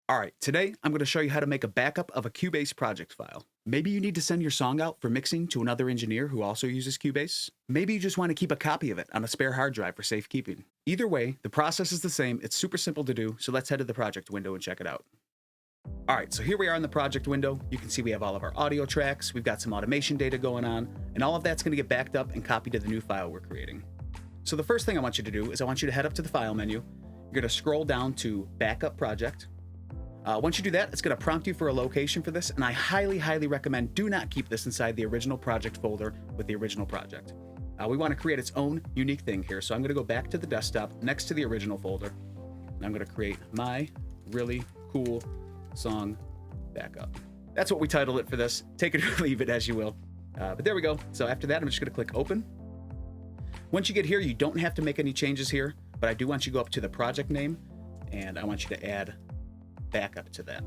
All right, today I'm going to show you how to make a backup of a Cubase project file. Maybe you need to send your song out for mixing to another engineer who also uses Cubase. Maybe you just want to keep a copy of it on a spare hard drive for safekeeping. Either way, the process is the same. It's super simple to do, so let's head to the project window and check it out. All right, so here we are in the project window. You can see we have all of our audio tracks, we've got some automation data going on, and all of that's going to get backed up and copied to the new file we're creating. So the first thing I want you to do is I want you to head up to the File menu. You're going to scroll down to Backup Project. Once you do that, it's going to prompt you for a location for this, and I highly recommend do not keep this inside the original project folder with the original project. We want to create its own unique thing here, so I'm going to go back to the desktop next to the original folder, and I'm going to create my really cool song backup. That's what we titled it for this. Take it or leave it as you will. But there we go. So after that, I'm just going to click Open. Once you get here, you don't have to make any changes here, but I do want you to go up to the project name, and I want you to add backup to that.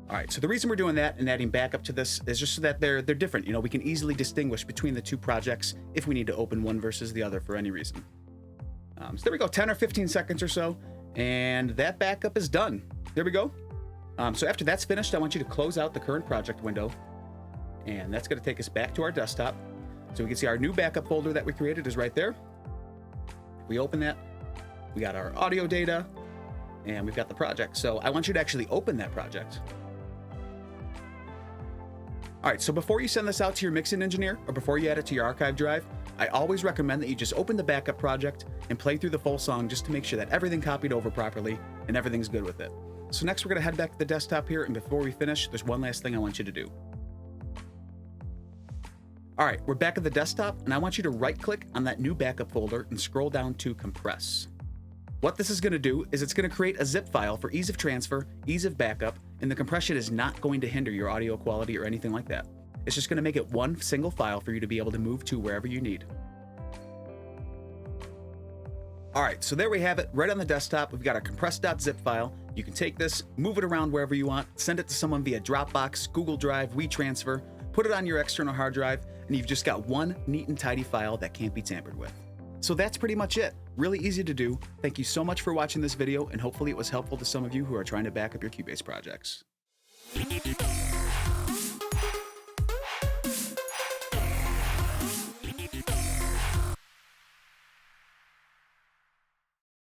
All right, so the reason we're doing that and adding backup to this is just so that they're different. You know, we can easily distinguish between the two projects if we need to open one versus the other for any reason. So there we go, 10 or 15 seconds or so, and that backup is done. There we go. So after that's finished, I want you to close out the current project window, and that's going to take us back to our desktop. So we can see our new backup folder that we created is right there. If we open that, we got our audio data, and we've got the project. So I want you to actually open that project. All right, so before you send this out to your mixing engineer or before you add it to your archive drive, I always recommend that you just open the backup project and play through the full song just to make sure that everything copied over properly and everything's good with it. So next we're gonna head back to the desktop here, and before we finish, there's one last thing I want you to do. All right, we're back at the desktop, and I want you to right-click on that new backup folder and scroll down to Compress. What this is going to do is it's going to create a zip file for ease of transfer, ease of backup, and the compression is not going to hinder your audio quality or anything like that. It's just going to make it one single file for you to be able to move to wherever you need. All right, so there we have it. Right on the desktop, we've got our compressed.zip file. You can take this, move it around wherever you want, send it to someone via Dropbox, Google Drive, WeTransfer, put it on your external hard drive, and you've just got one neat and tidy file that can't be tampered with. So that's pretty much it. Really easy to do. Thank you so much for watching this video, and hopefully it was helpful to some of you who are trying to back up your Cubase projects.